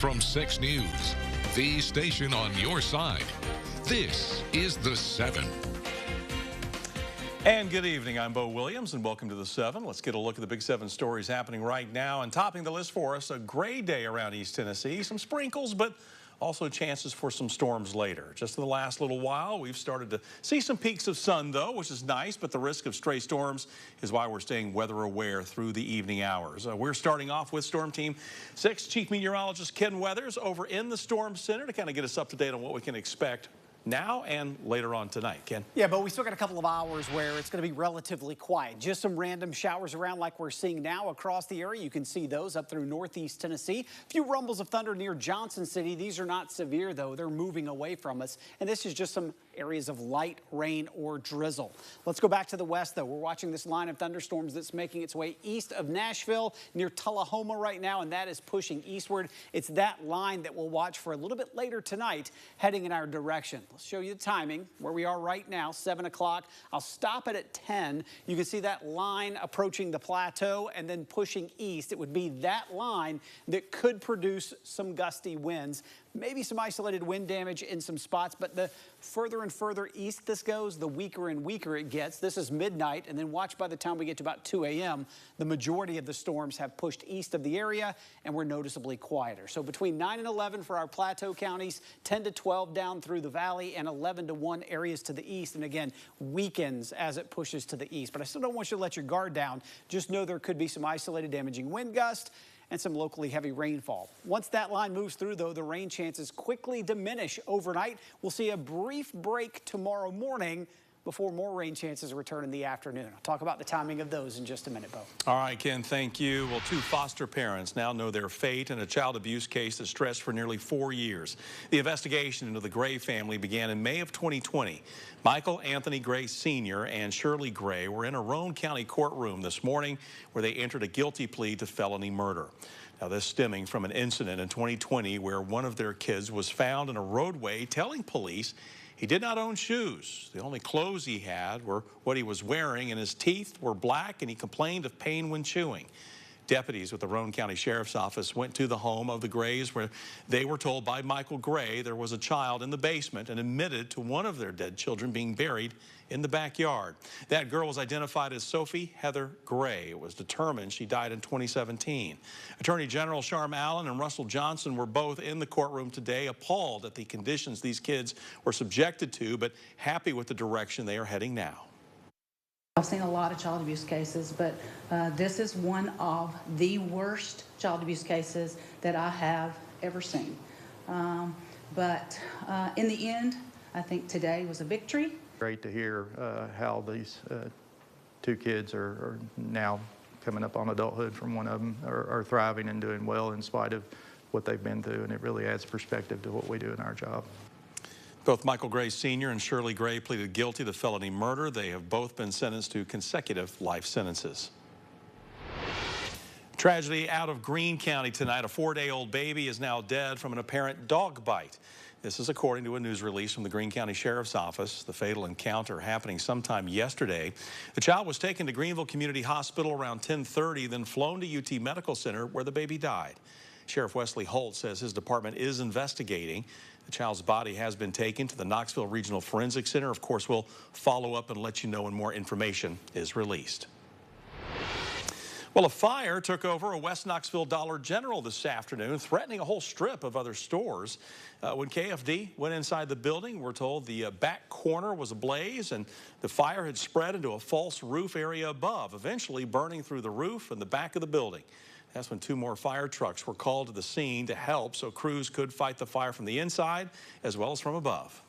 From 6 News, the station on your side. This is The 7. And good evening, I'm Bo Williams, and welcome to The 7. Let's get a look at the Big 7 stories happening right now. And topping the list for us, a gray day around East Tennessee. Some sprinkles, but also chances for some storms later. Just in the last little while, we've started to see some peaks of sun, though, which is nice, but the risk of stray storms is why we're staying weather aware through the evening hours. We're starting off with Storm Team 6 Chief Meteorologist Ken Weathers over in the Storm Center to kind of get us up to date on what we can expect now and later on tonight. Ken? Yeah, but we still got a couple of hours where it's going to be relatively quiet. Just some random showers around like we're seeing now across the area. You can see those up through northeast Tennessee. A few rumbles of thunder near Johnson City. These are not severe, though. They're moving away from us. And this is just some areas of light rain or drizzle. Let's go back to the west, though. We're watching this line of thunderstorms that's making its way east of Nashville near Tullahoma right now, and that is pushing eastward. It's that line that we'll watch for a little bit later tonight heading in our direction. Let's show you the timing where we are right now, 7 o'clock. I'll stop it at 10. You can see that line approaching the plateau and then pushing east. It would be that line that could produce some gusty winds. Maybe some isolated wind damage in some spots, but the further and further east this goes, the weaker and weaker it gets. This is midnight, and then watch by the time we get to about 2 a.m., the majority of the storms have pushed east of the area, and we're noticeably quieter. So between 9 and 11 for our plateau counties, 10 to 12 down through the valley, and 11 to 1 areas to the east, and again, weakens as it pushes to the east. But I still don't want you to let your guard down. Just know there could be some isolated damaging wind gusts and some locally heavy rainfall. Once that line moves through, though, the rain chances quickly diminish overnight. We'll see a brief break tomorrow morning before more rain chances return in the afternoon. I'll talk about the timing of those in just a minute, Bo. All right, Ken, thank you. Well, 2 foster parents now know their fate in a child abuse case that stretched for nearly 4 years. The investigation into the Gray family began in May of 2020. Michael Anthony Gray Sr. and Shirley Gray were in a Roane County courtroom this morning where they entered a guilty plea to felony murder. Now, this stemming from an incident in 2020 where one of their kids was found in a roadway telling police he did not own shoes. The only clothes he had were what he was wearing, and his teeth were black, and he complained of pain when chewing. Deputies with the Roane County Sheriff's Office went to the home of the Grays where they were told by Michael Gray there was a child in the basement and admitted to one of their dead children being buried in the backyard. That girl was identified as Sophie Heather Gray. It was determined she died in 2017. Attorney General Sharm Allen and Russell Johnson were both in the courtroom today, appalled at the conditions these kids were subjected to, but happy with the direction they are heading now. I've seen a lot of child abuse cases, but this is one of the worst child abuse cases that I have ever seen. But in the end, I think today was a victory. Great to hear how these 2 kids are now coming up on adulthood from one of them, are thriving and doing well in spite of what they've been through, and it really adds perspective to what we do in our job. Both Michael Gray Sr. and Shirley Gray pleaded guilty to felony murder. They have both been sentenced to consecutive life sentences. Tragedy out of Greene County tonight. A 4-day-old baby is now dead from an apparent dog bite. This is according to a news release from the Greene County Sheriff's Office. The fatal encounter happening sometime yesterday. The child was taken to Greenville Community Hospital around 10:30, then flown to UT Medical Center where the baby died. Sheriff Wesley Holt says his department is investigating. The child's body has been taken to the Knoxville Regional Forensic Center. Of course, we'll follow up and let you know when more information is released. Well, a fire took over a West Knoxville Dollar General this afternoon, threatening a whole strip of other stores. When KFD went inside the building, we're told the back corner was ablaze and the fire had spread into a false roof area above, eventually burning through the roof and the back of the building. That's when 2 more fire trucks were called to the scene to help so crews could fight the fire from the inside as well as from above.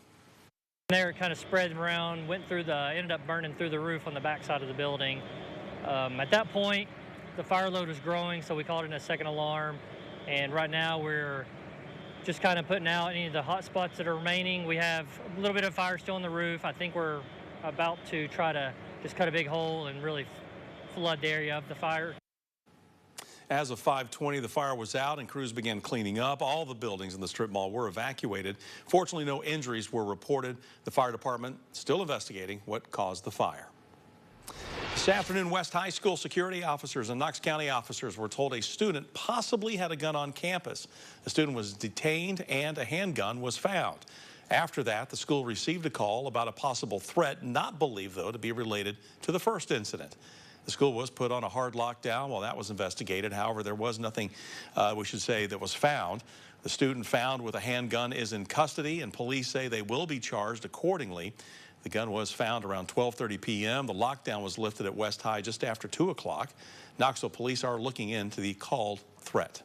They were kind of spread around, ended up burning through the roof on the back side of the building. At that point, the fire load was growing, so we called in a second alarm. And right now we're just kind of putting out any of the hot spots that are remaining. We have a little bit of fire still on the roof. I think we're about to try to just cut a big hole and really flood the area of the fire. As of 5:20, the fire was out and crews began cleaning up. All the buildings in the strip mall were evacuated. Fortunately, no injuries were reported. The fire department still investigating what caused the fire. This afternoon, West High School security officers and Knox County officers were told a student possibly had a gun on campus. The student was detained and a handgun was found. After that, the school received a call about a possible threat, not believed, though, to be related to the first incident. The school was put on a hard lockdown while that was investigated. However, there was nothing, we should say, that was found. The student found with a handgun is in custody, and police say they will be charged accordingly. The gun was found around 12:30 p.m. The lockdown was lifted at West High just after 2 o'clock. Knoxville police are looking into the called threat.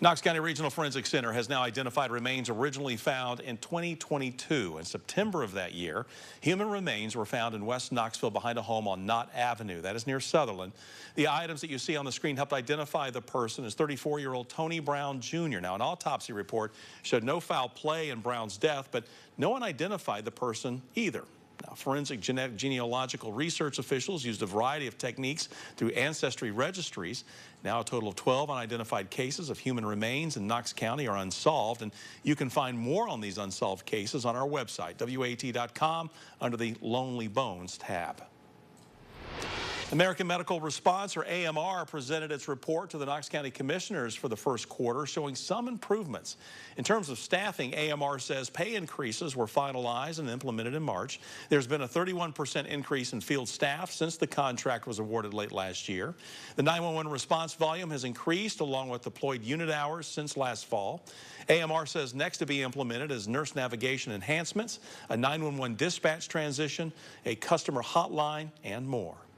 Knox County Regional Forensic Center has now identified remains originally found in 2022. In September of that year, human remains were found in West Knoxville behind a home on Knott Avenue. That is near Sutherland. The items that you see on the screen helped identify the person as 34-year-old Tony Brown Jr. Now, an autopsy report showed no foul play in Brown's death, but no one identified the person either. Now, forensic genealogical research officials used a variety of techniques through ancestry registries. Now a total of 12 unidentified cases of human remains in Knox County are unsolved, and you can find more on these unsolved cases on our website, WAT.com, under the Lonely Bones tab. American Medical Response, or AMR, presented its report to the Knox County Commissioners for the first quarter, showing some improvements. In terms of staffing, AMR says pay increases were finalized and implemented in March. There's been a 31% increase in field staff since the contract was awarded late last year. The 911 response volume has increased along with deployed unit hours since last fall. AMR says next to be implemented is nurse navigation enhancements, a 911 dispatch transition, a customer hotline, and more.